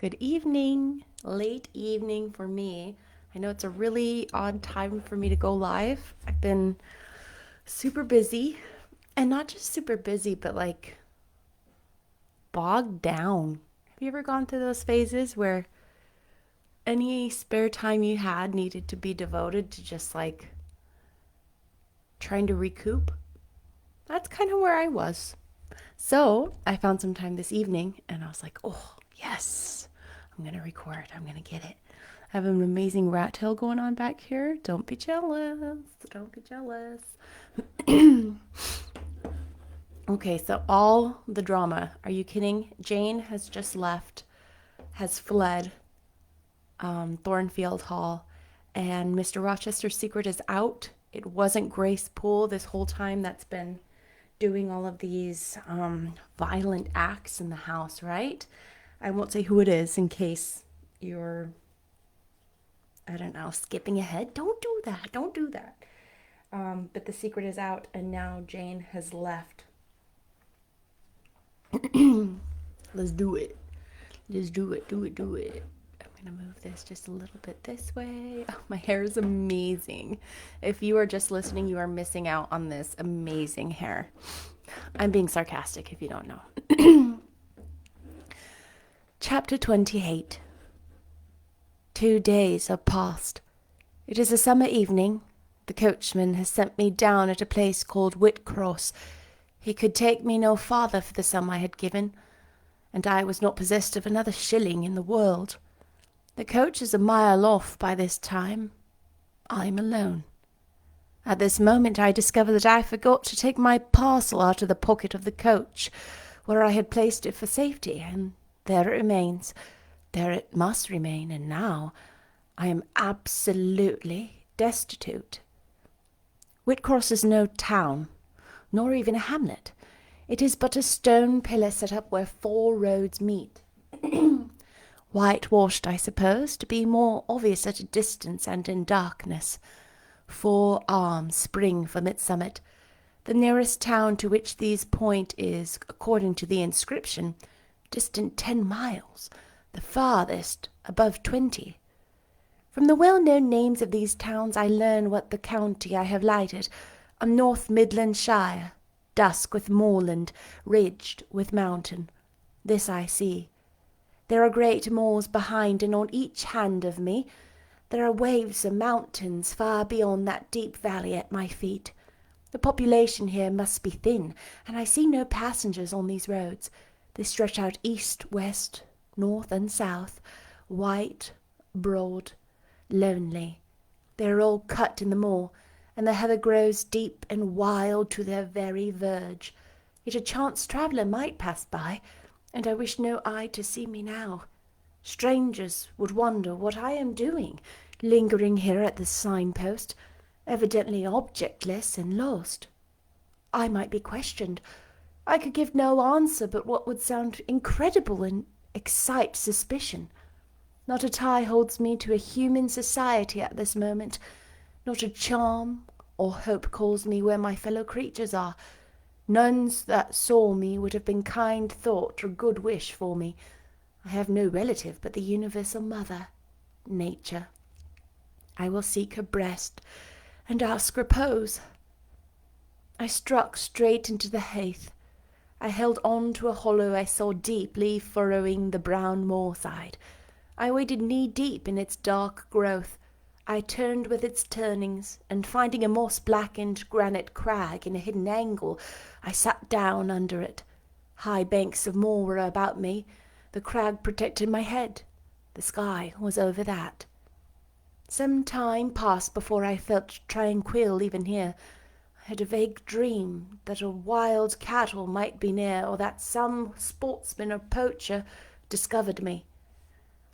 Good evening, late evening for me. I know it's a really odd time for me to go live. I've been super busy, and not just super busy, but like bogged down. Have you ever gone through those phases where any spare time you had needed to be devoted to just like trying to recoup? That's kind of where I was. So I found some time this evening and I was like, oh, yes, I'm going to record. I'm going to get it. I have an amazing rat tail going on back here. Don't be jealous. Don't be jealous. Okay, so all the drama. Are you kidding? Jane has just left, has fled Thornfield Hall, and Mr. Rochester's secret is out. It wasn't Grace Poole this whole time that's been doing all of these violent acts in the house, right? I won't say who it is in case you're, I don't know, skipping ahead. Don't do that. Don't do that. But the secret is out, and now Jane has left. Let's do it. Let's do it. Do it. Do it. I'm going to move this just a little bit this way. Oh, my hair is amazing. If you are just listening, you are missing out on this amazing hair. I'm being sarcastic if you don't know. Chapter 28. 2 days are past. It is a summer evening. The coachman has sent me down at a place called Whitcross. He could take me no farther for the sum I had given, and I was not possessed of another shilling in the world. The coach is a mile off by this time. I am alone. At this moment I discover that I forgot to take my parcel out of the pocket of the coach, where I had placed it for safety, and there it remains. There it must remain, and now I am absolutely destitute. Whitcross is no town, nor even a hamlet. It is but a stone pillar set up where 4 roads meet. Whitewashed, I suppose, to be more obvious at a distance and in darkness. 4 arms spring from its summit. The nearest town to which these point is, according to the inscription, distant 10 miles, the farthest above 20. From the well-known names of these towns I learn what the county I have lighted, a North Midland shire, dusk with moorland, ridged with mountain. This I see. There are great moors behind, and on each hand of me there are waves of mountains far beyond that deep valley at my feet. The population here must be thin, and I see no passengers on these roads. They stretch out east, west, north, and south, white, broad, lonely. They are all cut in the moor, and the heather grows deep and wild to their very verge. Yet a chance traveller might pass by, and I wish no eye to see me now. Strangers would wonder what I am doing, lingering here at this signpost, evidently objectless and lost. I might be questioned. I could give no answer but what would sound incredible and excite suspicion. Not a tie holds me to a human society at this moment. Not a charm or hope calls me where my fellow creatures are. None that saw me would have been kind thought or good wish for me. I have no relative but the universal mother, Nature. I will seek her breast and ask repose. I struck straight into the heath. I held on to a hollow I saw deeply furrowing the brown moorside. I waded knee-deep in its dark growth. I turned with its turnings, and finding a moss-blackened granite crag in a hidden angle, I sat down under it. High banks of moor were about me. The crag protected my head. The sky was over that. Some time passed before I felt tranquil even here. I had a vague dream that a wild cattle might be near, or that some sportsman or poacher discovered me.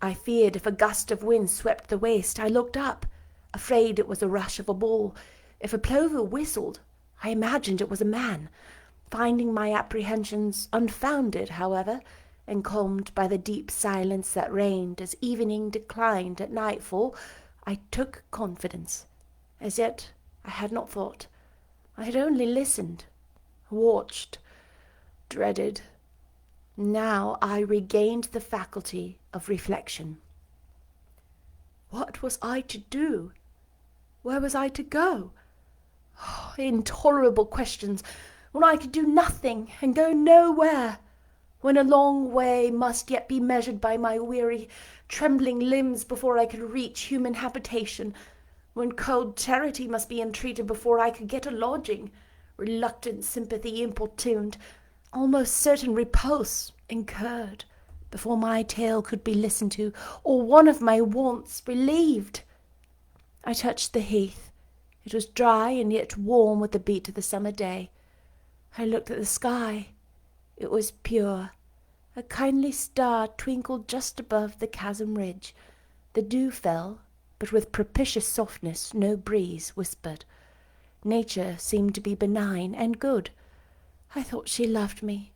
I feared if a gust of wind swept the waste. I looked up, afraid it was the rush of a bull. If a plover whistled, I imagined it was a man. Finding my apprehensions unfounded, however, and calmed by the deep silence that reigned as evening declined at nightfall, I took confidence. As yet I had not thought. I had only listened, watched, dreaded. Now I regained the faculty of reflection. What was I to do? Where was I to go? Oh, intolerable questions, when I could do nothing and go nowhere, when a long way must yet be measured by my weary, trembling limbs before I could reach human habitation, when cold charity must be entreated before I could get a lodging, reluctant sympathy importuned, almost certain repulse incurred, before my tale could be listened to, or one of my wants relieved. I touched the heath. It was dry and yet warm with the beat of the summer day. I looked at the sky. It was pure. A kindly star twinkled just above the chasm ridge. The dew fell, but with propitious softness no breeze whispered. Nature seemed to be benign and good. I thought she loved me,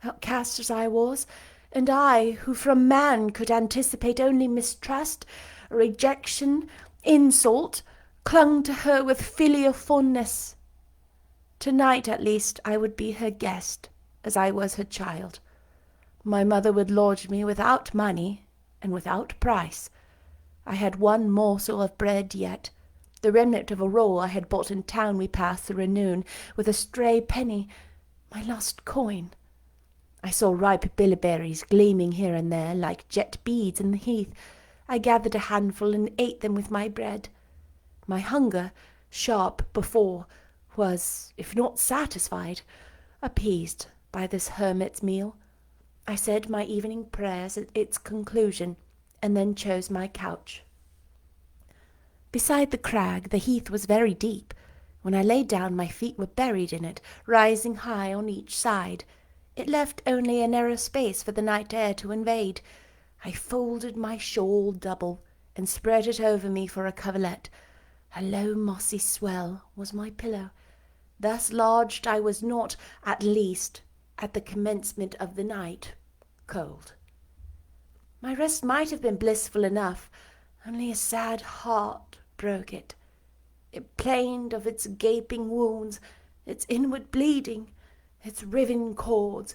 outcast as I was, and I, who from man could anticipate only mistrust, rejection, insult, clung to her with filial fondness. Tonight, at least, I would be her guest, as I was her child. My mother would lodge me without money and without price. I had one morsel of bread yet, the remnant of a roll I had bought in town we passed through at noon, with a stray penny, my lost coin. I saw ripe bilberries gleaming here and there like jet beads in the heath. I gathered a handful and ate them with my bread. My hunger, sharp before, was, if not satisfied, appeased by this hermit's meal. I said my evening prayers at its conclusion, and then chose my couch. Beside the crag, the heath was very deep. When I lay down, my feet were buried in it, rising high on each side. It left only a narrow space for the night air to invade. I folded my shawl double, and spread it over me for a coverlet. A low mossy swell was my pillow. Thus lodged I was not, at least, at the commencement of the night, cold. My rest might have been blissful enough, only a sad heart broke it. It plained of its gaping wounds, its inward bleeding, its riven cords.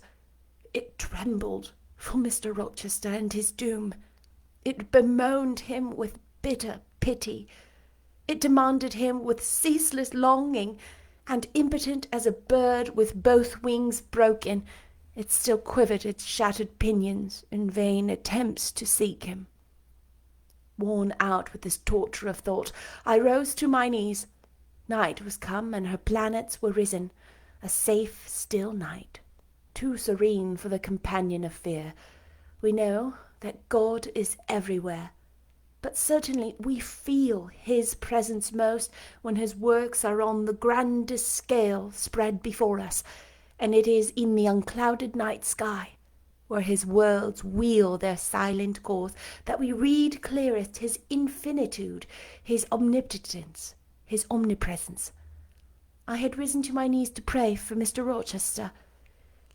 It trembled for Mr. Rochester and his doom. It bemoaned him with bitter pity. It demanded him with ceaseless longing, and impotent as a bird with both wings broken, it still quivered its shattered pinions in vain attempts to seek him. Worn out with this torture of thought, I rose to my knees. Night was come, and her planets were risen, a safe, still night, too serene for the companion of fear. We know that God is everywhere, but certainly we feel his presence most when his works are on the grandest scale spread before us, and it is in the unclouded night sky, where his worlds wheel their silent course, that we read clearest his infinitude, his omnipotence, his omnipresence. I had risen to my knees to pray for Mr. Rochester.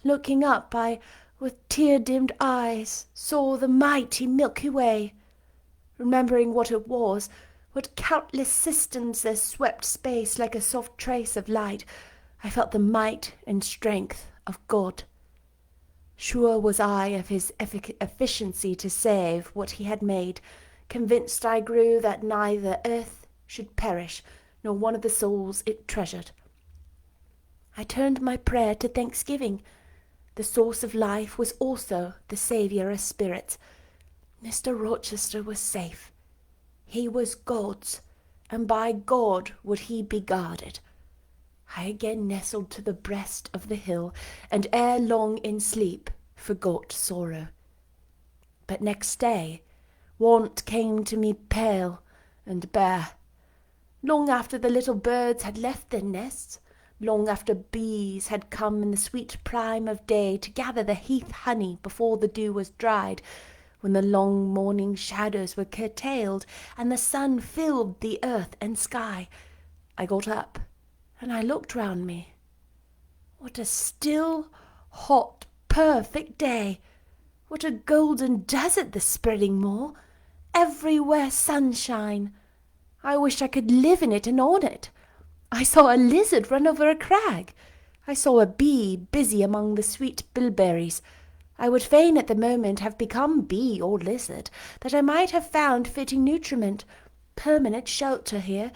Looking up, I, with tear-dimmed eyes, saw the mighty Milky Way. Remembering what it was, what countless systems there swept space like a soft trace of light, I felt the might and strength of God. Sure was I of his efficiency to save what he had made. Convinced I grew that neither earth should perish, nor one of the souls it treasured. I turned my prayer to thanksgiving. The source of life was also the saviour of spirits. Mr. Rochester was safe. He was God's, and by God would he be guarded. I again nestled to the breast of the hill, and ere long in sleep forgot sorrow. But next day want came to me pale and bare. Long after the little birds had left their nests, long after bees had come in the sweet prime of day to gather the heath honey before the dew was dried, when the long morning shadows were curtailed and the sun filled the earth and sky, I got up and I looked round me. What a still, hot, perfect day! What a golden desert the spreading moor! Everywhere sunshine! I wished I could live in it and on it. I saw a lizard run over a crag. I saw a bee busy among the sweet bilberries. I would fain at the moment have become bee or lizard, that I might have found fitting nutriment, permanent shelter here.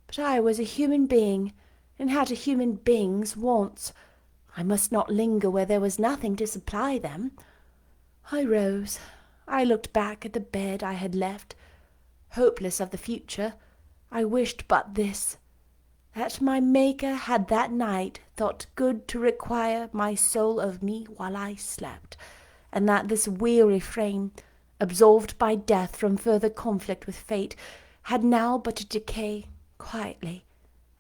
But I was a human being, and had a human being's wants. I must not linger where there was nothing to supply them. I rose. I looked back at the bed I had left. Hopeless of the future, I wished but this, that my Maker had that night thought good to require my soul of me while I slept, and that this weary frame, absolved by death from further conflict with fate, had now but to decay quietly,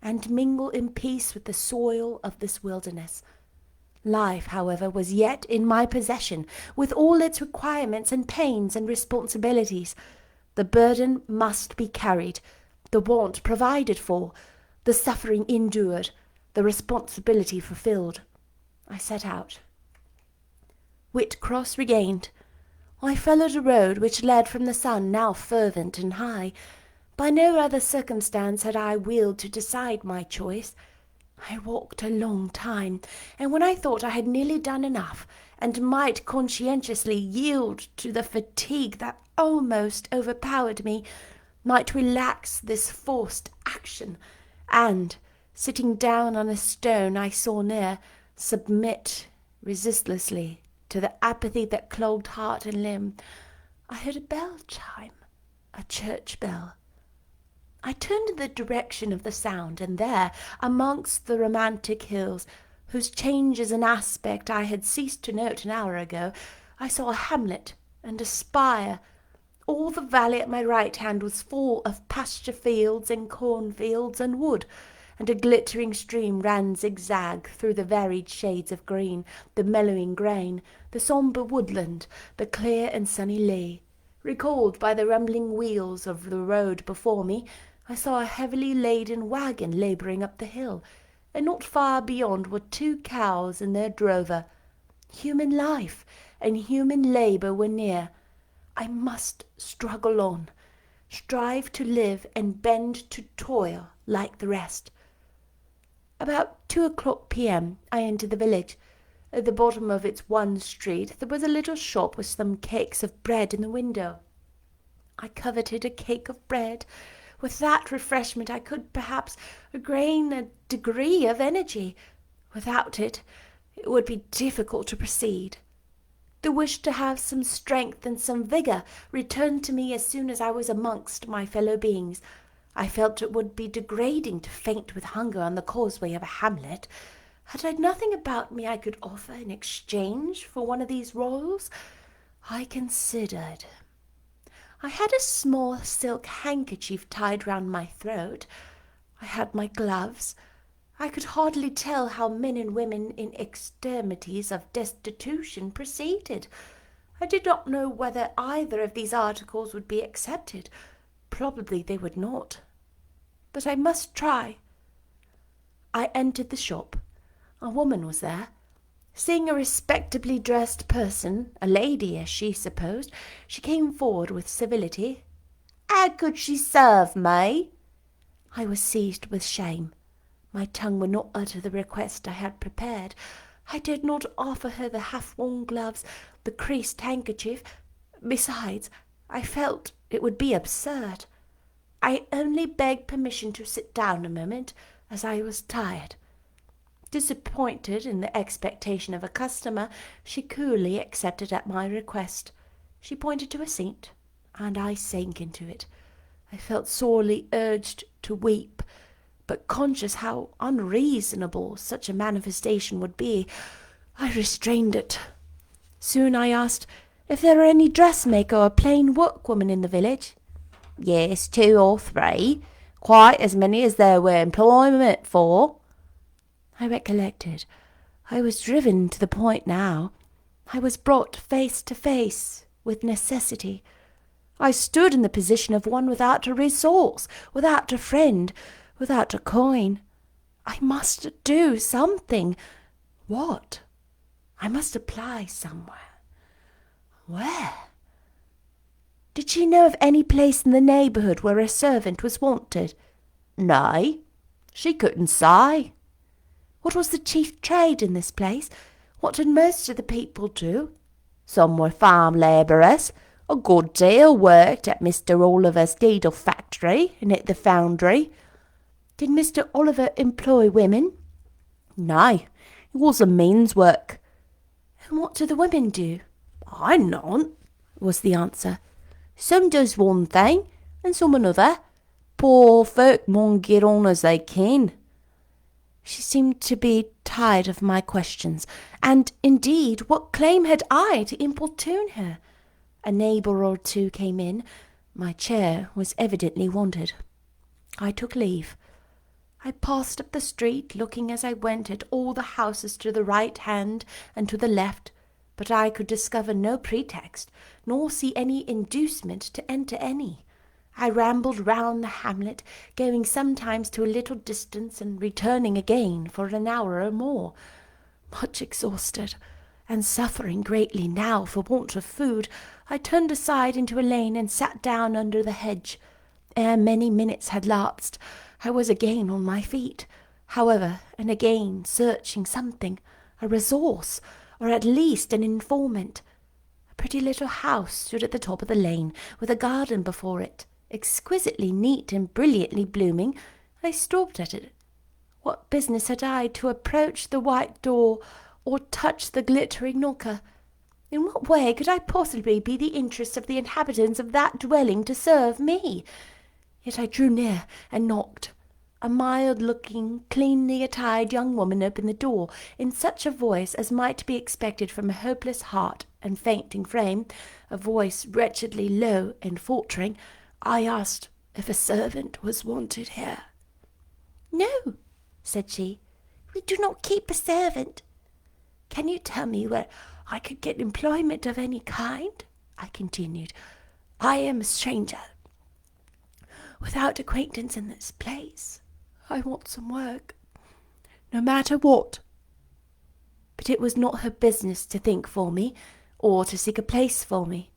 and mingle in peace with the soil of this wilderness. Life, however, was yet in my possession, with all its requirements and pains and responsibilities. The burden must be carried, the want provided for, the suffering endured, the responsibility fulfilled. I set out. Whitcross regained. I followed a road which led from the sun, now fervent and high. By no other circumstance had I willed to decide my choice. I walked a long time, and when I thought I had nearly done enough, and might conscientiously yield to the fatigue that almost overpowered me, might relax this forced action, and, sitting down on a stone I saw near, submit resistlessly to the apathy that clogged heart and limb, I heard a bell chime, a church bell. I turned in the direction of the sound, and there, amongst the romantic hills, whose changes in aspect I had ceased to note an hour ago, I saw a hamlet and a spire. All the valley at my right hand was full of pasture fields and cornfields and wood, and a glittering stream ran zigzag through the varied shades of green, the mellowing grain, the sombre woodland, the clear and sunny lea. Recalled by the rumbling wheels of the road before me, I saw a heavily laden wagon labouring up the hill, and not far beyond were 2 cows and their drover. Human life and human labour were near. I must struggle on, strive to live and bend to toil like the rest. About 2 o'clock p.m. I entered the village. At the bottom of its one street there was a little shop with some cakes of bread in the window. I coveted a cake of bread. With that refreshment I could perhaps gain a degree of energy. Without it, it would be difficult to proceed. The wish to have some strength and some vigour returned to me as soon as I was amongst my fellow beings. I felt it would be degrading to faint with hunger on the causeway of a hamlet. Had I nothing about me I could offer in exchange for one of these rolls? I considered. I had a small silk handkerchief tied round my throat. I had my gloves. I could hardly tell how men and women in extremities of destitution proceeded. I did not know whether either of these articles would be accepted. Probably they would not. But I must try. I entered the shop. A woman was there. Seeing a respectably dressed person, a lady as she supposed, she came forward with civility. "How could she serve me?" I was seized with shame. My tongue would not utter the request I had prepared. I dared not offer her the half-worn gloves, the creased handkerchief. Besides, I felt it would be absurd. I only begged permission to sit down a moment, as I was tired. Disappointed in the expectation of a customer, she coolly accepted at my request. She pointed to a seat, and I sank into it. I felt sorely urged to weep, but conscious how unreasonable such a manifestation would be, I restrained it. Soon I asked if there were any dressmaker or plain workwoman in the village. "Yes, 2 or 3, quite as many as there were employment for." I recollected. I was driven to the point now. I was brought face to face with necessity. I stood in the position of one without a resource, without a friend, without a coin. I must do something. What? I must apply somewhere. Where? Did she know of any place in the neighbourhood where a servant was wanted? Nay, she couldn't say. What was the chief trade in this place? What did most of the people do? Some were farm labourers. A good deal worked at Mr. Oliver's needle factory and at the foundry. Did Mr. Oliver employ women? No, it was a men's work. And what do the women do? I none, was the answer. Some does one thing, and some another. Poor folk mun get on as they can. She seemed to be tired of my questions, and indeed, what claim had I to importune her? A neighbour or two came in. My chair was evidently wanted. I took leave. I passed up the street, looking as I went at all the houses to the right hand and to the left, but I could discover no pretext, nor see any inducement to enter any. I rambled round the hamlet, going sometimes to a little distance and returning again for an hour or more, much exhausted, and suffering greatly now for want of food. I turned aside into a lane and sat down under the hedge. Ere many minutes had lapsed, I was again on my feet, however, and again searching something, a resource, or at least an informant. A pretty little house stood at the top of the lane, with a garden before it, exquisitely neat and brilliantly blooming. I stopped at it. What business had I to approach the white door or touch the glittering knocker? In what way could I possibly be the interest of the inhabitants of that dwelling to serve me? Yet I drew near and knocked. A mild-looking, cleanly attired young woman opened the door in such a voice as might be expected from a hopeless heart and fainting frame, a voice wretchedly low and faltering. I asked if a servant was wanted here. No, said she, we do not keep a servant. Can you tell me where I could get employment of any kind? I continued. I am a stranger, without acquaintance in this place. I want some work, no matter what. But it was not her business to think for me, or to seek a place for me.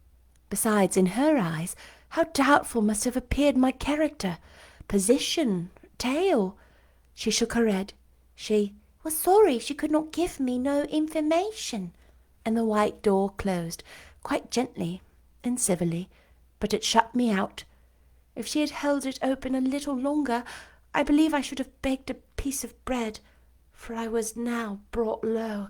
Besides, in her eyes, how doubtful must have appeared my character, position, tale. She shook her head. She was sorry she could not give me no information. And the white door closed, quite gently and civilly, but it shut me out. If she had held it open a little longer, I believe I should have begged a piece of bread, for I was now brought low.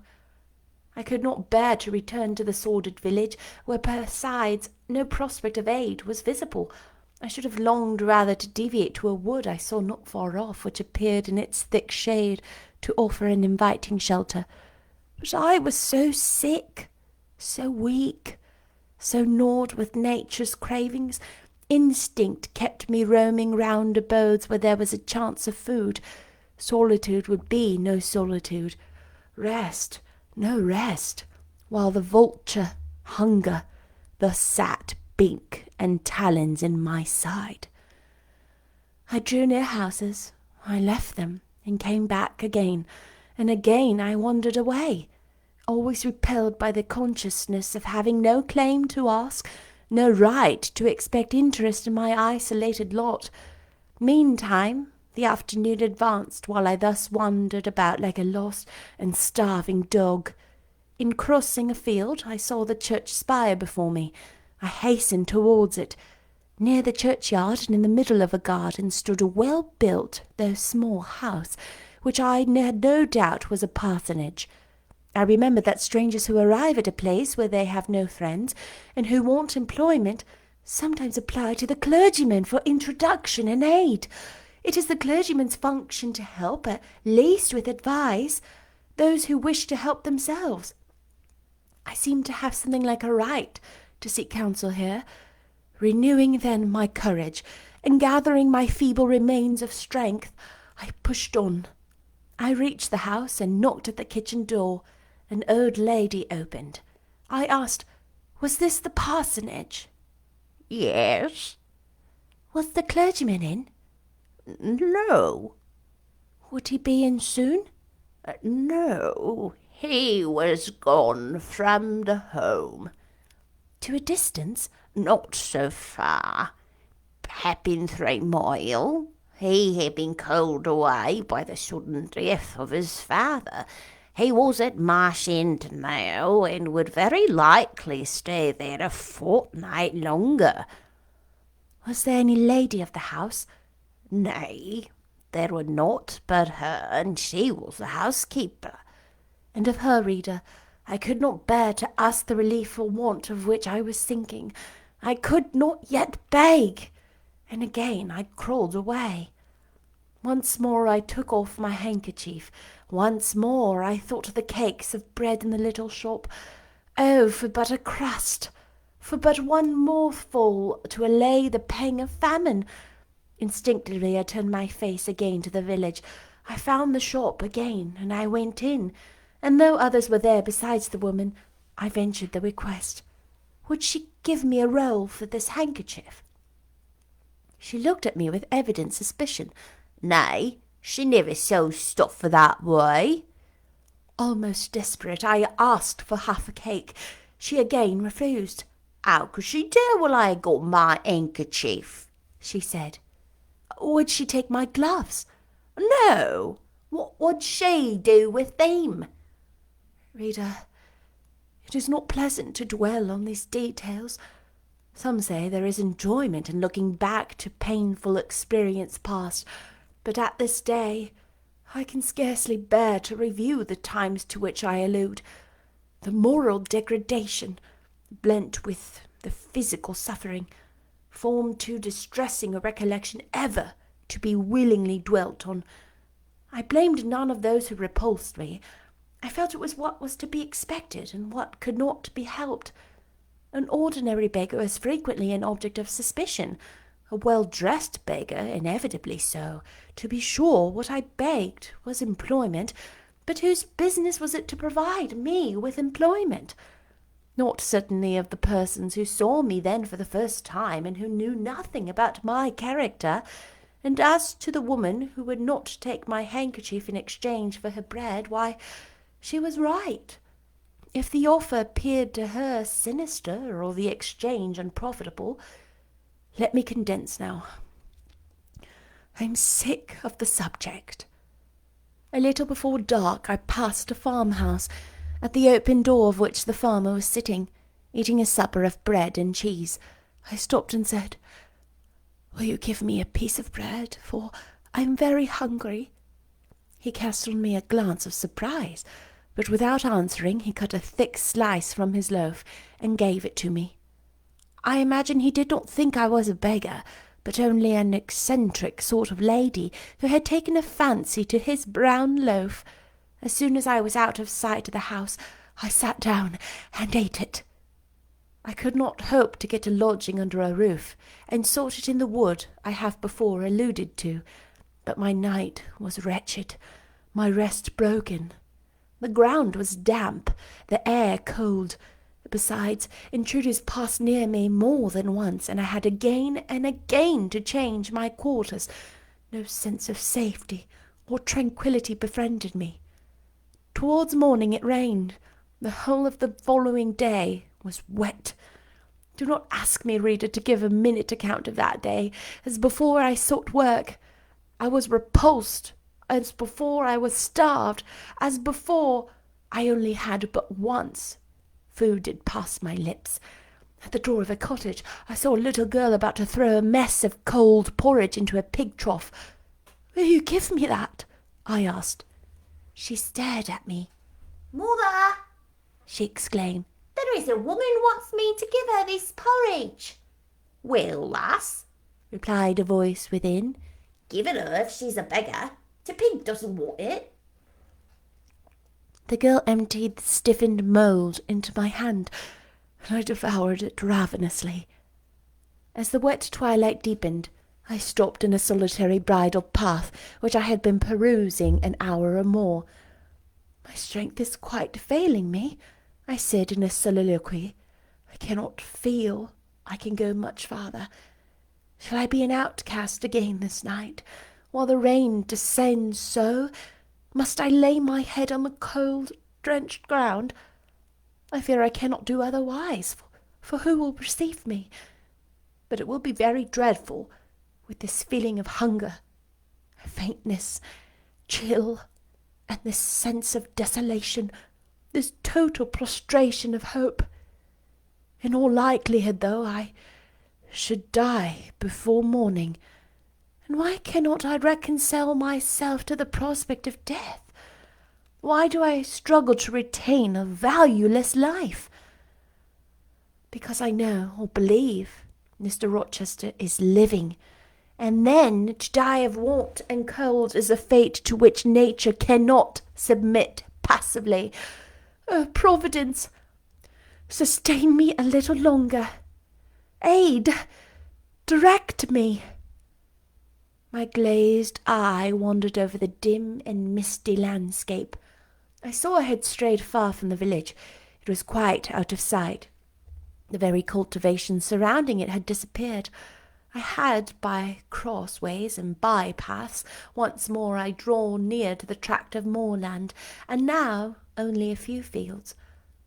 I could not bear to return to the sordid village, where besides no prospect of aid was visible. I should have longed rather to deviate to a wood I saw not far off, which appeared in its thick shade to offer an inviting shelter. But I was so sick, so weak, so gnawed with nature's cravings. Instinct kept me roaming round abodes where there was a chance of food. Solitude would be no solitude, rest no rest, while the vulture, hunger, thus sat beak and talons in my side. I drew near houses, I left them, and came back again, and again I wandered away, always repelled by the consciousness of having no claim to ask, no right to expect interest in my isolated lot. Meantime, the afternoon advanced while I thus wandered about like a lost and starving dog. In crossing a field, I saw the church spire before me. I hastened towards it. Near the churchyard and in the middle of a garden stood a well-built, though small house, which I had no doubt was a parsonage. I remembered that strangers who arrive at a place where they have no friends, and who want employment, sometimes apply to the clergyman for introduction and aid. It is the clergyman's function to help, at least with advice, those who wish to help themselves. I seemed to have something like a right to seek counsel here. Renewing then my courage, and gathering my feeble remains of strength, I pushed on. I reached the house and knocked at the kitchen door. An old lady opened. I asked, was this the parsonage? Yes. Was the clergyman in? No. Would he be in soon? No, he was gone from the home. To a distance? Not so far. Happen 3 mile. He had been called away by the sudden death of his father. He was at Marsh End now, and would very likely stay there a fortnight longer. Was there any lady of the house? Nay, there were naught but her, and she was the housekeeper. And of her, reader, I could not bear to ask the relief for want of which I was thinking. I could not yet beg. And again I crawled away. Once more I took off my handkerchief. Once more I thought of the cakes of bread in the little shop. Oh, for but a crust! For but one mouthful to allay the pang of famine! Instinctively I turned my face again to the village. I found the shop again, and I went in, and though others were there besides the woman, I ventured the request. Would she give me a roll for this handkerchief? She looked at me with evident suspicion. Nay, she never sells stuff for that way. Almost desperate, I asked for half a cake. She again refused. How could she tell when I had got my handkerchief? She said. Would she take my gloves? No. What would she do with them? Reader, it is not pleasant to dwell on these details. Some say there is enjoyment in looking back to painful experience past, but at this day I can scarcely bear to review the times to which I allude. The moral degradation, blent with the physical suffering, formed too distressing a recollection ever to be willingly dwelt on. I blamed none of those who repulsed me. I felt it was what was to be expected and what could not be helped. An ordinary beggar is frequently an object of suspicion, a well-dressed beggar inevitably so. To be sure, what I begged was employment, but whose business was it to provide me with employment? Not certainly of the persons who saw me then for the first time and who knew nothing about my character. And as to the woman who would not take my handkerchief in exchange for her bread, why, she was right. If the offer appeared to her sinister or the exchange unprofitable, let me condense now. I am sick of the subject. A little before dark I passed a farmhouse, at the open door of which the farmer was sitting, eating a supper of bread and cheese. I stopped and said, "Will you give me a piece of bread, for I am very hungry?" He cast on me a glance of surprise, but without answering he cut a thick slice from his loaf and gave it to me. I imagine he did not think I was a beggar, but only an eccentric sort of lady who had taken a fancy to his brown loaf. As soon as I was out of sight of the house, I sat down and ate it. I could not hope to get a lodging under a roof, and sought it in the wood I have before alluded to, but my night was wretched, my rest broken. The ground was damp, the air cold. Besides, intruders passed near me more than once, and I had again and again to change my quarters. No sense of safety or tranquillity befriended me. Towards morning it rained. The whole of the following day was wet. Do not ask me, reader, to give a minute account of that day. As before I sought work, I was repulsed. As before I was starved. As before I only had but once food did pass my lips. At the door of a cottage I saw a little girl about to throw a mess of cold porridge into a pig trough. "Will you give me that?" I asked. She stared at me. "Mother," she exclaimed, "there is a woman wants me to give her this porridge." "Well, lass," replied a voice within, "give it her if she's a beggar. The pig doesn't want it." The girl emptied the stiffened mould into my hand, and I devoured it ravenously. As the wet twilight deepened, I stopped in a solitary bridle path which I had been perusing an hour or more. "My strength is quite failing me," I said in a soliloquy. "I cannot feel I can go much farther. Shall I be an outcast again this night, while the rain descends so? Must I lay my head on the cold, drenched ground? I fear I cannot do otherwise, for who will receive me? But it will be very dreadful, with this feeling of hunger, faintness, chill, And this sense of desolation, this total prostration of hope. In all likelihood, though, I should die before morning. And why cannot I reconcile myself to the prospect of death? Why do I struggle to retain a valueless life? Because I know or believe Mr. Rochester is living, and then to die of want and cold is a fate to which nature cannot submit passively. Oh, Providence, sustain me a little longer. Aid, direct me. My glazed eye wandered over the dim and misty landscape. I saw I had strayed far from the village. It was quite out of sight. The very cultivation surrounding it had disappeared. I had, by crossways and bypaths, once more I drawn near to the tract of moorland, and now only a few fields,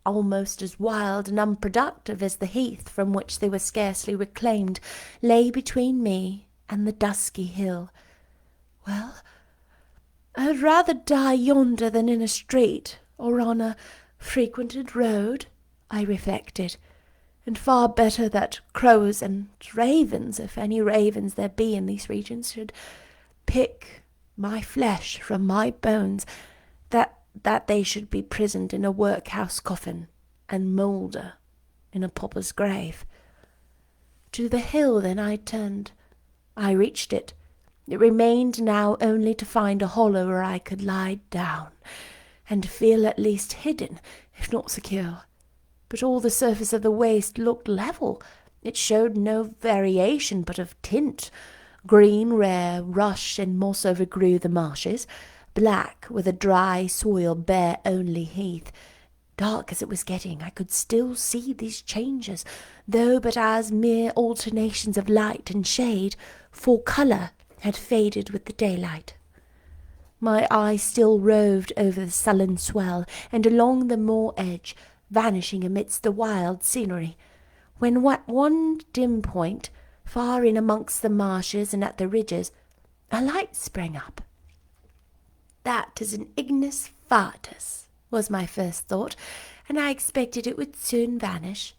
almost as wild and unproductive as the heath from which they were scarcely reclaimed, lay between me and the dusky hill. Well, I would rather die yonder than in a street or on a frequented road, I reflected, and far better that crows and ravens, if any ravens there be in these regions, should pick my flesh from my bones, that they should be prisoned in a workhouse coffin and moulder in a pauper's grave. To the hill then I turned. I reached it. It remained now only to find a hollow where I could lie down, and feel at least hidden, if not secure. But all the surface of the waste looked level. It showed no variation but of tint. Green where rush and moss overgrew the marshes, black where the dry soil bare only heath. Dark as it was getting, I could still see these changes, though but as mere alternations of light and shade, for colour had faded with the daylight. My eye still roved over the sullen swell and along the moor edge, vanishing amidst the wild scenery, when at one dim point, far in amongst the marshes and at the ridges, a light sprang up. That is an ignis fatuus, was my first thought, and I expected it would soon vanish.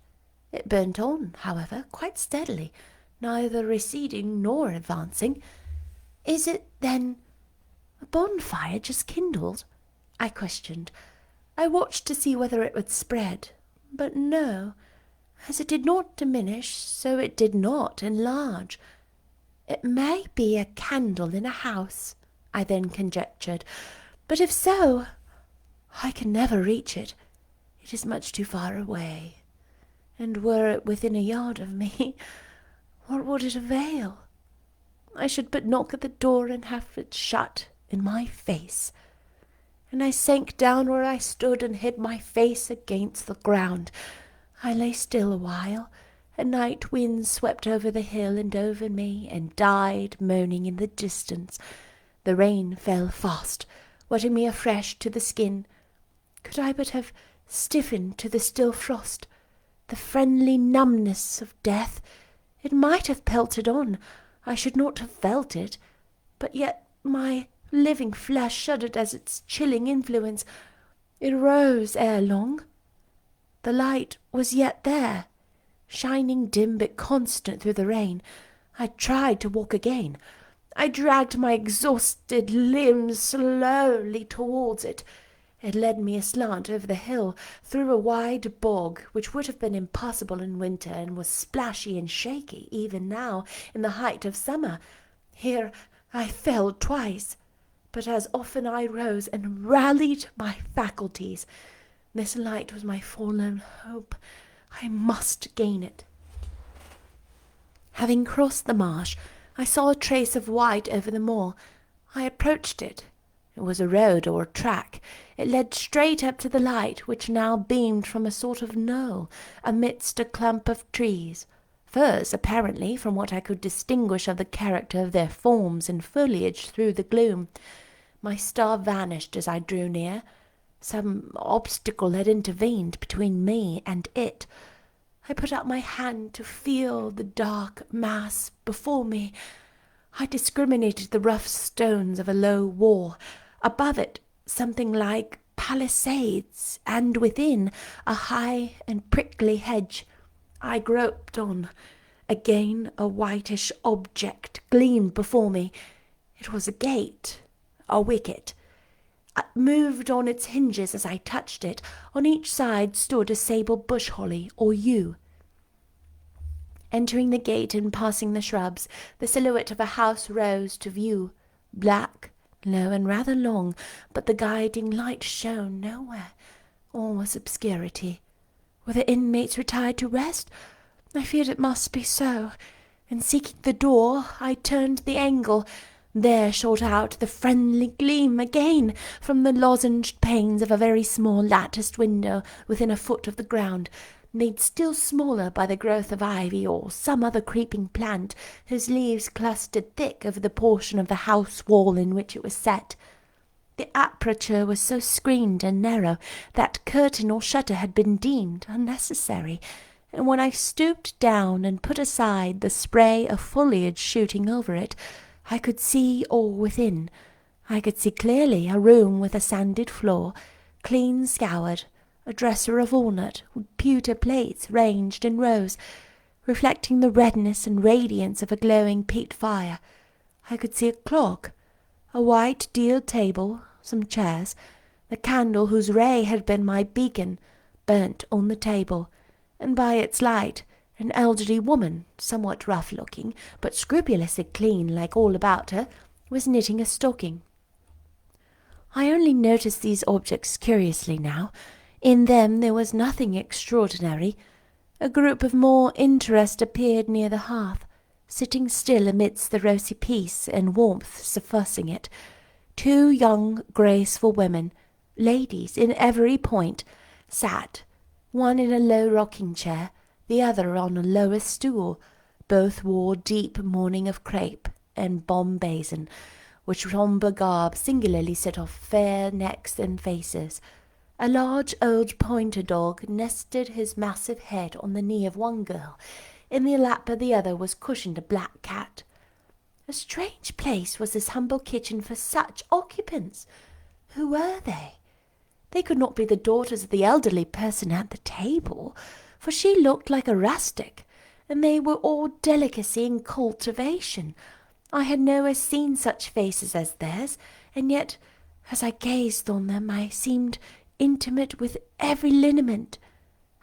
It burnt on, however, quite steadily, neither receding nor advancing. Is it, then, a bonfire just kindled? I questioned. I watched to see whether it would spread, but no. As it did not diminish, so it did not enlarge. It may be a candle in a house, I then conjectured, but if so, I can never reach it. It is much too far away, and were it within a yard of me, what would it avail? I should but knock at the door and have it shut in my face. And I sank down where I stood and hid my face against the ground. I lay still a while. A night wind swept over the hill and over me, and died moaning in the distance. The rain fell fast, wetting me afresh to the skin. Could I but have stiffened to the still frost, the friendly numbness of death, it might have pelted on. I should not have felt it, but yet my living flesh shuddered as its chilling influence. It rose ere long. The light was yet there, shining dim but constant through the rain. I tried to walk again. I dragged my exhausted limbs slowly towards it. It led me aslant over the hill, through a wide bog, which would have been impassable in winter, and was splashy and shaky even now in the height of summer. Here I fell twice, but as often I rose and rallied my faculties. This light was my forlorn hope. I must gain it. Having crossed the marsh, I saw a trace of white over the moor. I approached it. It was a road or a track. It led straight up to the light, which now beamed from a sort of knoll, amidst a clump of trees. Firs, apparently, from what I could distinguish of the character of their forms and foliage through the gloom. My star vanished as I drew near. Some obstacle had intervened between me and it. I put out my hand to feel the dark mass before me. I discriminated the rough stones of a low wall. Above it, something like palisades, and within a high and prickly hedge. I groped on. Again a whitish object gleamed before me. It was a gate, a wicket. It moved on its hinges as I touched it. On each side stood a sable bush holly or yew. Entering the gate and passing the shrubs, the silhouette of a house rose to view, black, low, and rather long, but the guiding light shone nowhere. All was obscurity. Were the inmates retired to rest? I feared it must be so. In seeking the door, I turned the angle. There shot out the friendly gleam again from the lozenged panes of a very small latticed window within a foot of the ground, made still smaller by the growth of ivy or some other creeping plant whose leaves clustered thick over the portion of the house wall in which it was set. The aperture was so screened and narrow that curtain or shutter had been deemed unnecessary, and when I stooped down and put aside the spray of foliage shooting over it, I could see all within. I could see clearly a room with a sanded floor, clean scoured, a dresser of walnut, with pewter plates ranged in rows, reflecting the redness and radiance of a glowing peat fire. I could see a clock, a white deal table, some chairs, the candle whose ray had been my beacon, burnt on the table, and by its light an elderly woman, somewhat rough-looking, but scrupulously clean like all about her, was knitting a stocking. I only noticed these objects curiously now. In them there was nothing extraordinary. A group of more interest appeared near the hearth, sitting still amidst the rosy peace and warmth suffusing it. 2 young, graceful women, ladies in every point, sat, one in a low rocking-chair, the other on a lower stool. Both wore deep mourning of crape and bombazin, which sombre garb singularly set off fair necks and faces. A large old pointer dog nested his massive head on the knee of one girl. In the lap of the other was cushioned a black cat. A strange place was this humble kitchen for such occupants. Who were they? They could not be the daughters of the elderly person at the table, for she looked like a rustic, and they were all delicacy and cultivation. I had nowhere seen such faces as theirs, and yet, as I gazed on them, I seemed intimate with every lineament.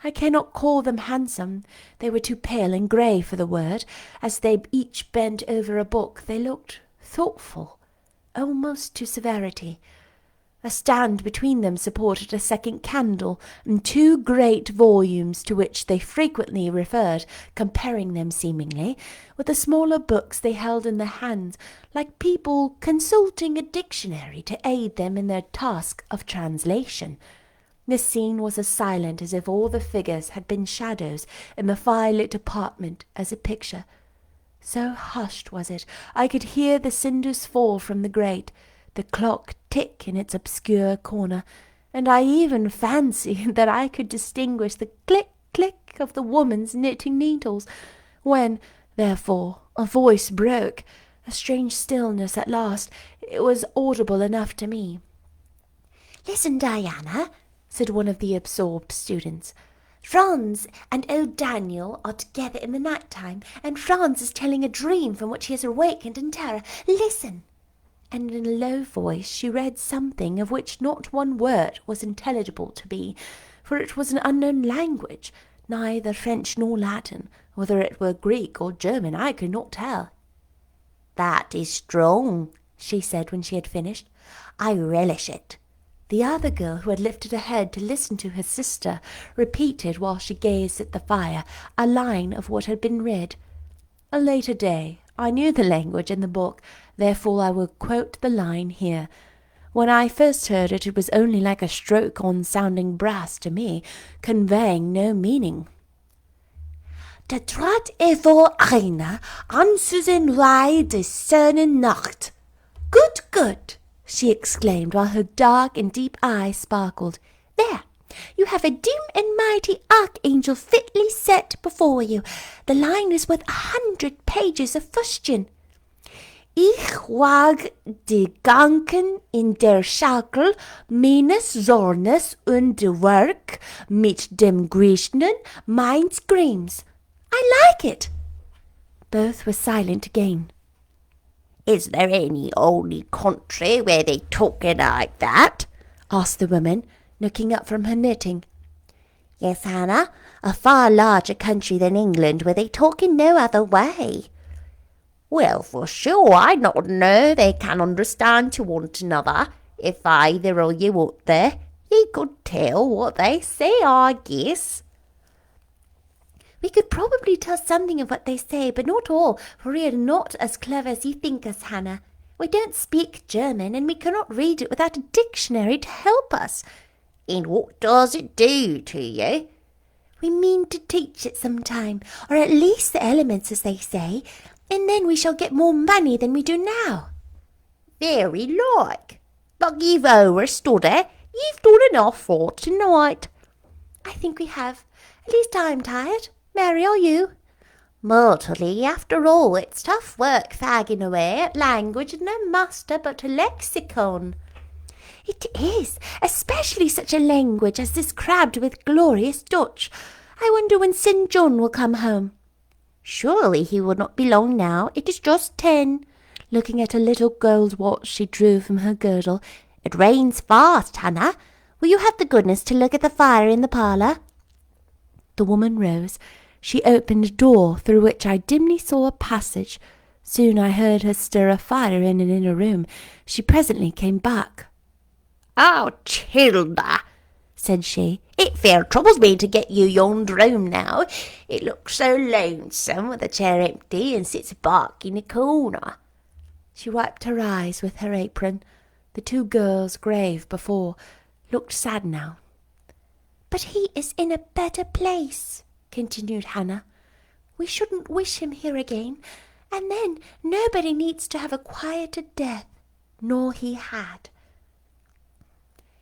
I cannot call them handsome. They were too pale and grey for the word. As they each bent over a book, they looked thoughtful, almost to severity. A stand between them supported a second candle, and 2 great volumes to which they frequently referred, comparing them seemingly with the smaller books they held in their hands, like people consulting a dictionary to aid them in their task of translation. The scene was as silent as if all the figures had been shadows in the fire-lit apartment as a picture. So hushed was it, I could hear the cinders fall from the grate, the clock tick in its obscure corner, and I even fancied that I could distinguish the click-click of the woman's knitting needles. When, therefore, a voice broke a strange stillness at last, it was audible enough to me. "Listen, Diana," said one of the absorbed students. "Franz and old Daniel are together in the night-time, and Franz is telling a dream from which he has awakened in terror. Listen." And in a low voice she read something of which not one word was intelligible to me, for it was an unknown language, neither French nor Latin. Whether it were Greek or German I could not tell. "That is strong," she said when she had finished. "I relish it." The other girl, who had lifted her head to listen to her sister, repeated while she gazed at the fire a line of what had been read. A later day I knew the language in the book, therefore I will quote the line here. When I first heard it, it was only like a stroke on sounding brass to me, conveying no meaning. "Da trat vor Eyre an zu den Wei des Söhnen Nacht." "Good, good!" she exclaimed, while her dark and deep eyes sparkled. "There! You have a dim and mighty archangel fitly set before you. The line is worth 100 pages of fustian." Ich wag die Gedanken in der Schaukel meines Zornes und de Werk mit dem Griechen meins Grims. I like it. Both were silent again. Is there any holy country where they talk it like that? Asked the woman, looking up from her knitting. Yes, Hannah, a far larger country than England where they talk in no other way. Well, for sure, I not know they can understand to one another. If either of you up there, you could tell what they say, I guess. We could probably tell something of what they say, but not all, for we are not as clever as you think us, Hannah. We don't speak German, and we cannot read it without a dictionary to help us. And what does it do to you? We mean to teach it some time, or at least the elements, as they say, and then we shall get more money than we do now. Very like. But you've overstood it. You've done enough for tonight. I think we have. At least I'm tired. Mary, are you? Mortally, after all, it's tough work fagging away at language and no master but a lexicon. It is, especially such a language as this crabbed with glorious Dutch. I wonder when St. John will come home. Surely he will not be long now. It is just 10. Looking at a little gold watch she drew from her girdle. It rains fast, Hannah. Will you have the goodness to look at the fire in the parlour? The woman rose. She opened a door through which I dimly saw a passage. Soon I heard her stir a fire in an inner room. She presently came back. "Oh, Childa," said she, "it fair troubles me to get you yonder room now. It looks so lonesome with the chair empty and sits back in a corner." She wiped her eyes with her apron. The two girls, grave before, looked sad now. "But he is in a better place," continued Hannah. "We shouldn't wish him here again, and then nobody needs to have a quieter death, nor he had."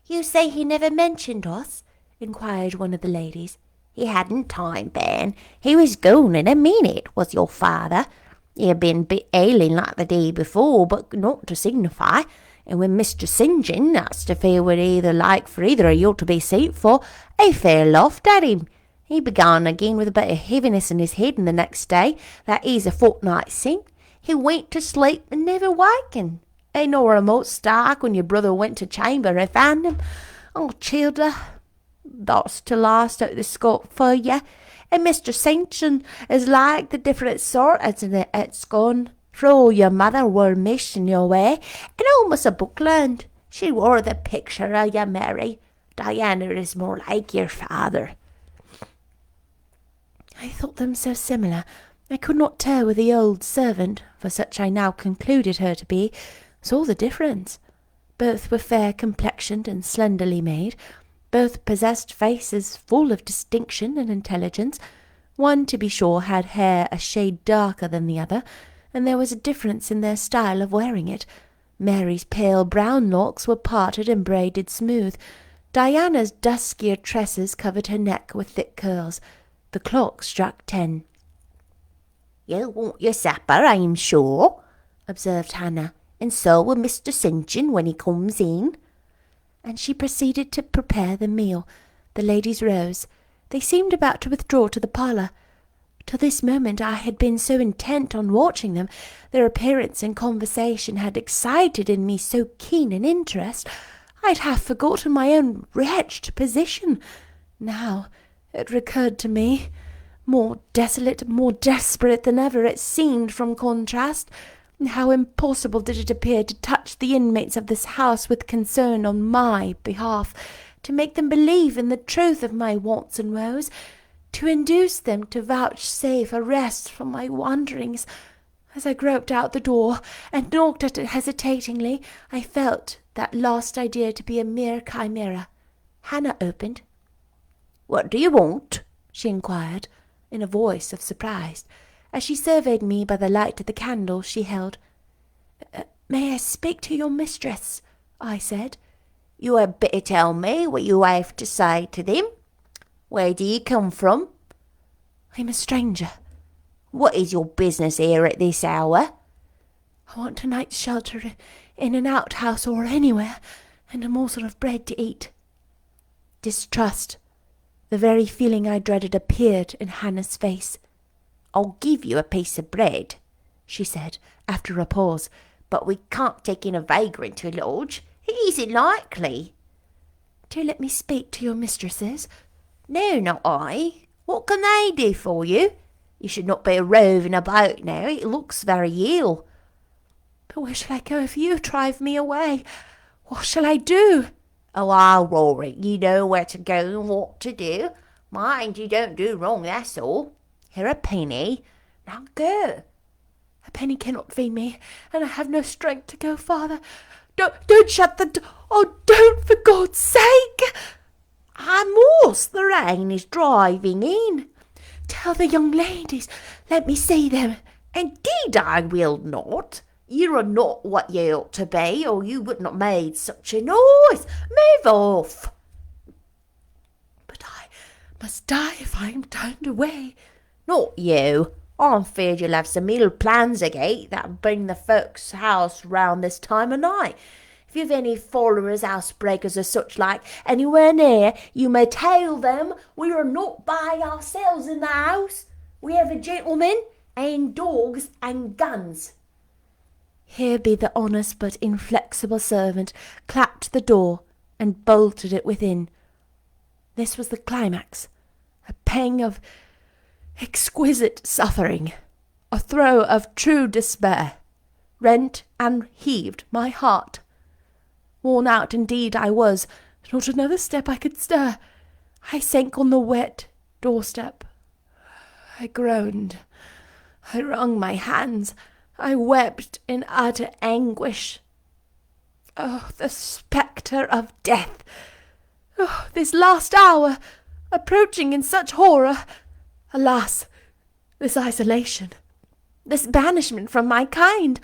"You say he never mentioned us?" inquired one of the ladies. "He hadn't time, Ben. He was gone in a minute, was your father. He had been a bit ailing like the day before, but not to signify. And when Mr. St. John asked if he would either like for either of you to be sent for, he fair laughed at him. He began again with a bit of heaviness in his head, and the next day, that is a fortnight since, he went to sleep and never wakened. Ain't no remote stark when your brother went to chamber and found him. Oh, childer, that's to last out the scope for you. And Mr. St. John is like the different sort as it's gone. For your mother were missing your way, and almost a book learned. She wore the picture of you, Mary. Diana is more like your father." I thought them so similar. I could not tell whether the old servant, for such I now concluded her to be, saw the difference. Both were fair complexioned and slenderly made. Both possessed faces full of distinction and intelligence. One, to be sure, had hair a shade darker than the other, and there was a difference in their style of wearing it. Mary's pale brown locks were parted and braided smooth. Diana's duskier tresses covered her neck with thick curls. The clock struck 10. "You want your supper, I'm sure," observed Hannah, "and so will Mr. St. John when he comes in." And she proceeded to prepare the meal. The ladies rose. They seemed about to withdraw to the parlour. Till this moment I had been so intent on watching them, their appearance and conversation had excited in me so keen an interest, I had half forgotten my own wretched position. Now it recurred to me, more desolate, more desperate than ever it seemed from contrast. How impossible did it appear to touch the inmates of this house with concern on my behalf, to make them believe in the truth of my wants and woes, to induce them to vouchsafe a rest from my wanderings. As I groped out the door and knocked at it hesitatingly, I felt that last idea to be a mere chimera. Hannah opened. "What do you want?" she inquired, in a voice of surprise, as she surveyed me by the light of the candle she held. "May I speak to your mistress?" I said. "You had better tell me what you have to say to them. Where do you come from?" "I'm a stranger." "What is your business here at this hour?" I want a night's shelter in an outhouse or anywhere, and a morsel of bread to eat. Distrust, the very feeling I dreaded, appeared in Hannah's face. I'll give you a piece of bread, she said, after a pause, but we can't take in a vagrant to lodge. It isn't likely. Do let me speak to your mistresses. No, not I. What can they do for you? You should not be roving about now. It looks very ill. But where shall I go if you drive me away? What shall I do? Oh, I'll Rory. You know where to go and what to do. Mind you don't do wrong, that's all. Here a penny. Now go. A penny cannot feed me, and I have no strength to go farther. Don't shut the door. Oh, don't, for God's sake. I'm hoarse. The rain is driving in. Tell the young ladies. Let me see them. Indeed I will not. You are not what you ought to be, or you would not made such a noise. Move off. But I must die if I am turned away. Not you. I'm feared you'll have some ill plans agate that'll bring the folks' house round this time of night. If you've any followers, housebreakers or such like, anywhere near, you may tell them we are not by ourselves in the house. We have a gentleman and dogs and guns. Here be the honest but inflexible servant clapped the door and bolted it within. This was the climax, a pang of exquisite suffering, a throe of true despair, rent and heaved my heart. Worn out indeed I was, not another step I could stir. I sank on the wet doorstep. I groaned. I wrung my hands. I wept in utter anguish. Oh, the spectre of death! Oh, this last hour, approaching in such horror! Alas, this isolation, this banishment from my kind!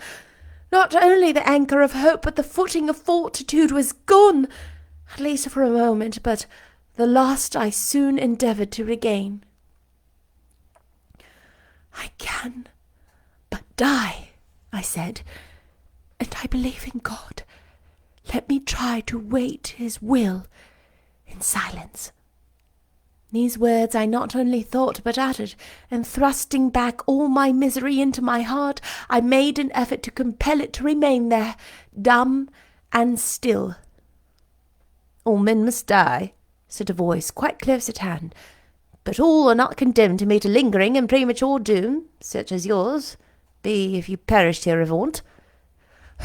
Not only the anchor of hope, but the footing of fortitude was gone, at least for a moment, but the last I soon endeavoured to regain. I can but die, I said, and I believe in God. Let me try to wait his will in silence. These words I not only thought but uttered, and thrusting back all my misery into my heart, I made an effort to compel it to remain there, dumb and still. All men must die, said a voice quite close at hand, but all are not condemned to meet a lingering and premature doom, such as yours be if you perished here of want.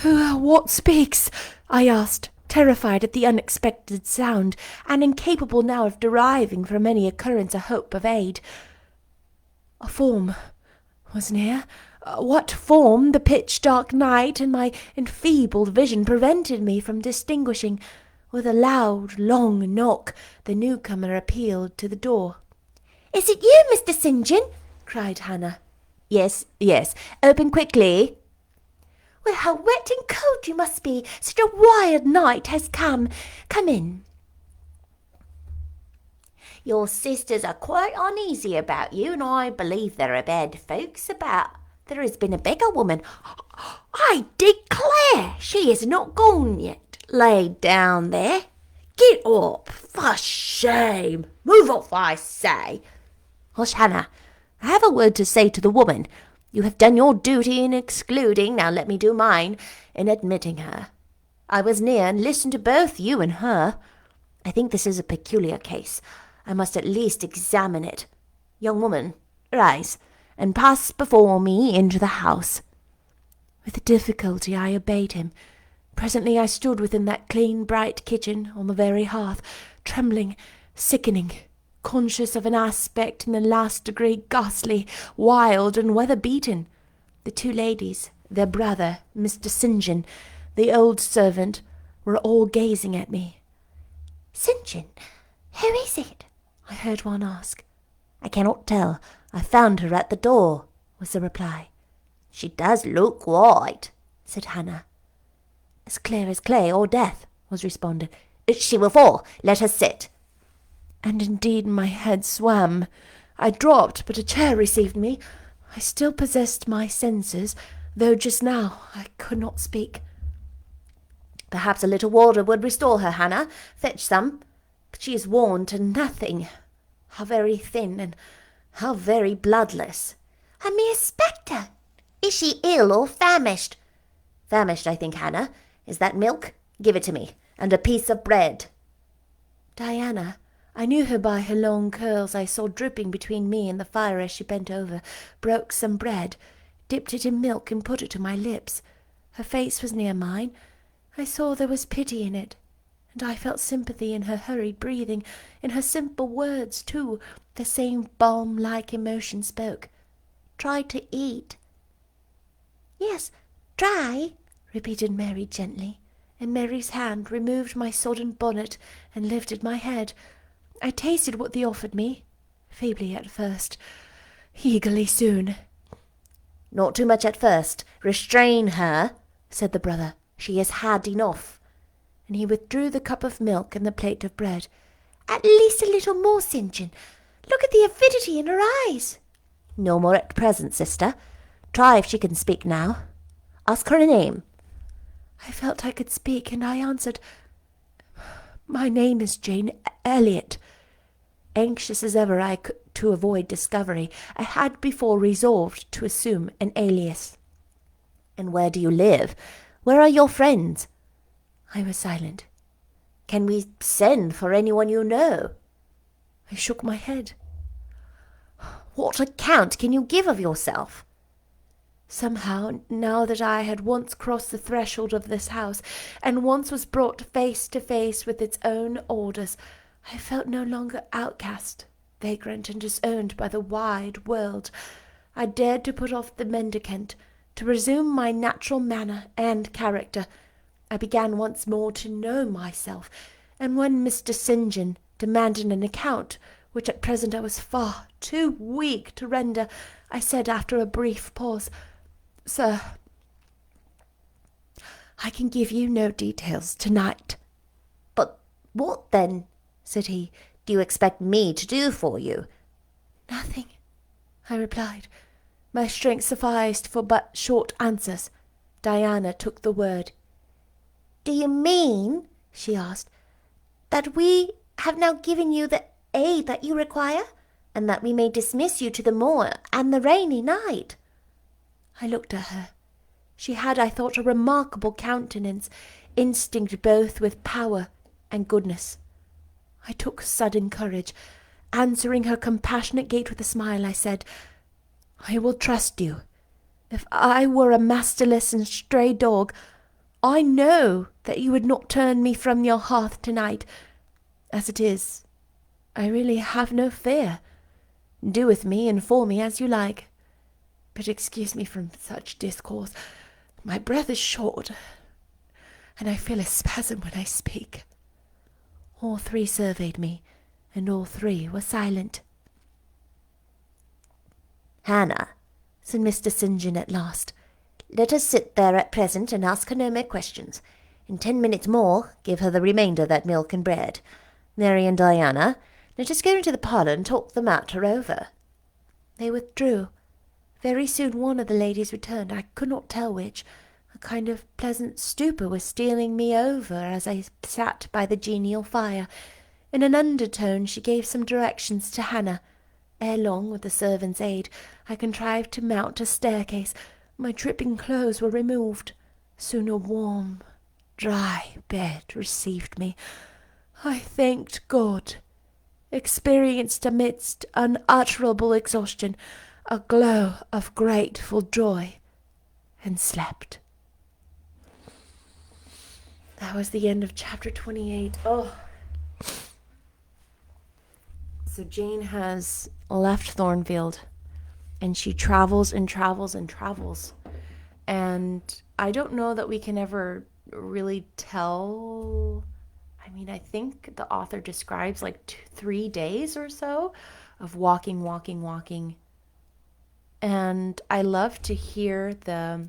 What speaks? I asked, terrified at the unexpected sound, and incapable now of deriving from any occurrence a hope of aid. A form was near. What form the pitch-dark night and my enfeebled vision prevented me from distinguishing. With a loud, long knock, the newcomer appealed to the door. "Is it you, Mr. St. John?" cried Hannah. Yes, open quickly." "Well, how wet and cold you must be. Such a wild night has come. Come in. Your sisters are quite uneasy about you, and I believe there are bad folks about. There has been a beggar woman. I declare she is not gone yet, laid down there. Get up, for shame. Move off, I say. Hush, Hannah. I have a word to say to the woman. You have done your duty in excluding, now let me do mine, in admitting her. I was near and listened to both you and her. I think this is a peculiar case. I must at least examine it. Young woman, rise, and pass before me into the house." With difficulty I obeyed him. Presently I stood within that clean, bright kitchen, on the very hearth, trembling, sickening, conscious of an aspect in the last degree ghastly, wild, and weather-beaten. The two ladies, their brother, Mr. St. John, the old servant, were all gazing at me. "St. John, who is it?" I heard one ask. "I cannot tell. I found her at the door," was the reply. "She does look white," said Hannah. "As clear as clay or death," was responded. "She will fall. Let her sit." And indeed my head swam. I dropped, but a chair received me. I still possessed my senses. though just now I could not speak. Perhaps a little water would restore her, Hannah. Fetch some. But she is worn to nothing. How very thin, and how very bloodless. A mere spectre. Is she ill or famished? Famished, I think, Hannah. Is that milk? Give it to me, and a piece of bread. Diana, I knew her by her long curls I saw dripping between me and the fire as she bent over, broke some bread, dipped it in milk and put it to my lips. Her face was near mine. I saw there was pity in it, and I felt sympathy in her hurried breathing, in her simple words, too. The same balm-like emotion spoke. Try to eat. Yes, try, repeated Mary gently, and Mary's hand removed my sodden bonnet and lifted my head. I tasted what they offered me, feebly at first, eagerly soon. Not too much at first. Restrain her, said the brother. She has had enough. And he withdrew the cup of milk and the plate of bread. At least a little more, St. John. Look at the avidity in her eyes. No more at present, sister. Try if she can speak now. Ask her a name. I felt I could speak, and I answered, My name is Jane Elliot. Anxious as ever I could to avoid discovery, I had before resolved to assume an alias. And where do you live? Where are your friends? I was silent. Can we send for anyone you know? I shook my head. What account can you give of yourself? Somehow, now that I had once crossed the threshold of this house, and once was brought face to face with its own orders, I felt no longer outcast, vagrant, and disowned by the wide world. I dared to put off the mendicant, to resume my natural manner and character. I began once more to know myself, and when Mr. St. John demanded an account, which at present I was far too weak to render, I said after a brief pause, Sir, I can give you no details tonight. But what then, said he, do you expect me to do for you? Nothing, I replied. My strength sufficed for but short answers. Diana took the word. Do you mean, she asked, that we have now given you the aid that you require, and that we may dismiss you to the moor and the rainy night? I looked at her. She had, I thought, a remarkable countenance, instinct both with power and goodness. I took sudden courage. Answering her compassionate gaze with a smile, I said, I will trust you. If I were a masterless and stray dog, I know that you would not turn me from your hearth tonight. As it is, I really have no fear. Do with me and for me as you like. But excuse me from such discourse. My breath is short, and I feel a spasm when I speak. All three surveyed me, and all three were silent. Hannah, said Mr. St. John at last, let us sit there at present and ask her no more questions. In 10 minutes more, give her the remainder of that milk and bread. Mary and Diana, let us go into the parlour and talk the matter over. They withdrew. Very soon one of the ladies returned, I could not tell which. A kind of pleasant stupor was stealing me over as I sat by the genial fire. In an undertone she gave some directions to Hannah. Ere long, with the servant's aid, I contrived to mount a staircase. My dripping clothes were removed. Soon a warm, dry bed received me. I thanked God, experienced amidst unutterable exhaustion a glow of grateful joy, and slept. That was the end of chapter 28. Oh. So Jane has left Thornfield, and she travels and travels and travels. And I don't know that we can ever really tell. I mean, I think the author describes like 3 days or so of walking. And I love to hear the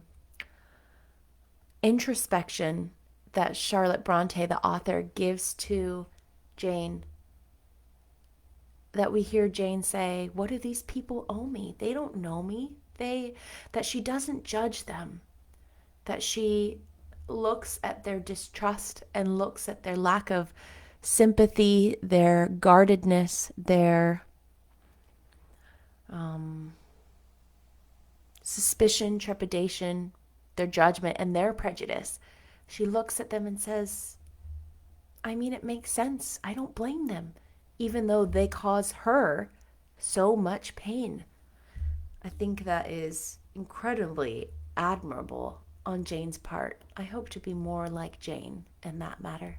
introspection that Charlotte Bronte, the author, gives to Jane. That we hear Jane say, what do these people owe me? They don't know me. that she doesn't judge them, that she looks at their distrust and looks at their lack of sympathy, their guardedness, their suspicion, trepidation, their judgment, and their prejudice. She looks at them and says, I mean, it makes sense. I don't blame them, even though they cause her so much pain. I think that is incredibly admirable on Jane's part. I hope to be more like Jane in that matter.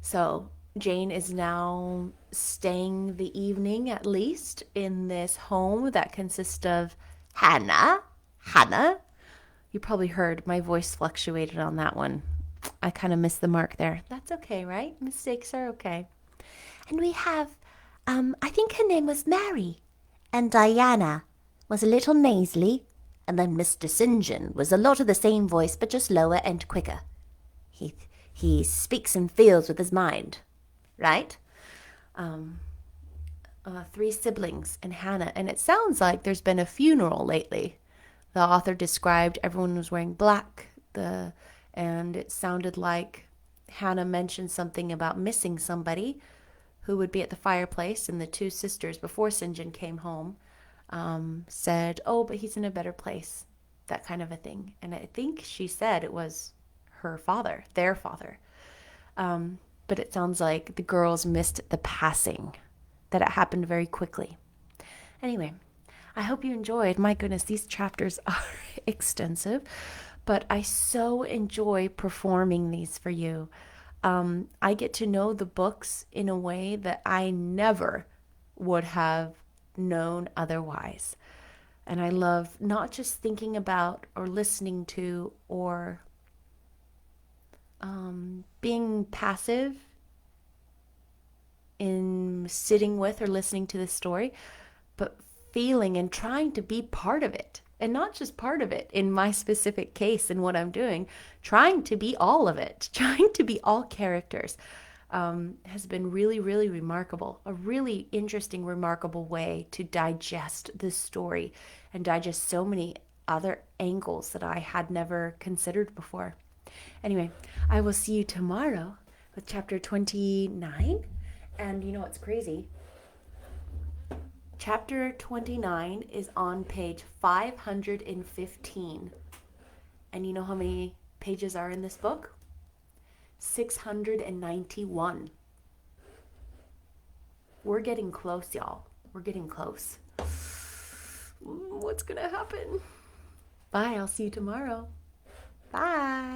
So, Jane is now staying the evening at least in this home that consists of Hannah. You probably heard my voice fluctuated on that one. I kind of missed the mark there. That's okay, right? Mistakes are okay. And we have, I think her name was Mary. And Diana was a little nasally. And then Mr. St. John was a lot of the same voice, but just lower and quicker. He speaks and feels with his mind, right? 3 siblings and Hannah, and it sounds like there's been a funeral lately. The author described everyone was wearing black, and it sounded like Hannah mentioned something about missing somebody who would be at the fireplace, and the 2 sisters, before St. John came home, said, oh, but he's in a better place, that kind of a thing. And I think she said it was her father, their father. But it sounds like the girls missed the passing, that it happened very quickly. Anyway, I hope you enjoyed. My goodness, these chapters are extensive, but I so enjoy performing these for you. I get to know the books in a way that I never would have known otherwise. And I love not just thinking about or listening to or being passive in sitting with or listening to the story, but feeling and trying to be part of it. And not just part of it in my specific case and what I'm doing, trying to be all of it, trying to be all characters, has been really, really remarkable. A really interesting, remarkable way to digest this story and digest so many other angles that I had never considered before. Anyway, I will see you tomorrow with chapter 29. And you know what's crazy? Chapter 29 is on page 515. And you know how many pages are in this book? 691. We're getting close, y'all. We're getting close. What's gonna happen? Bye, I'll see you tomorrow. Bye.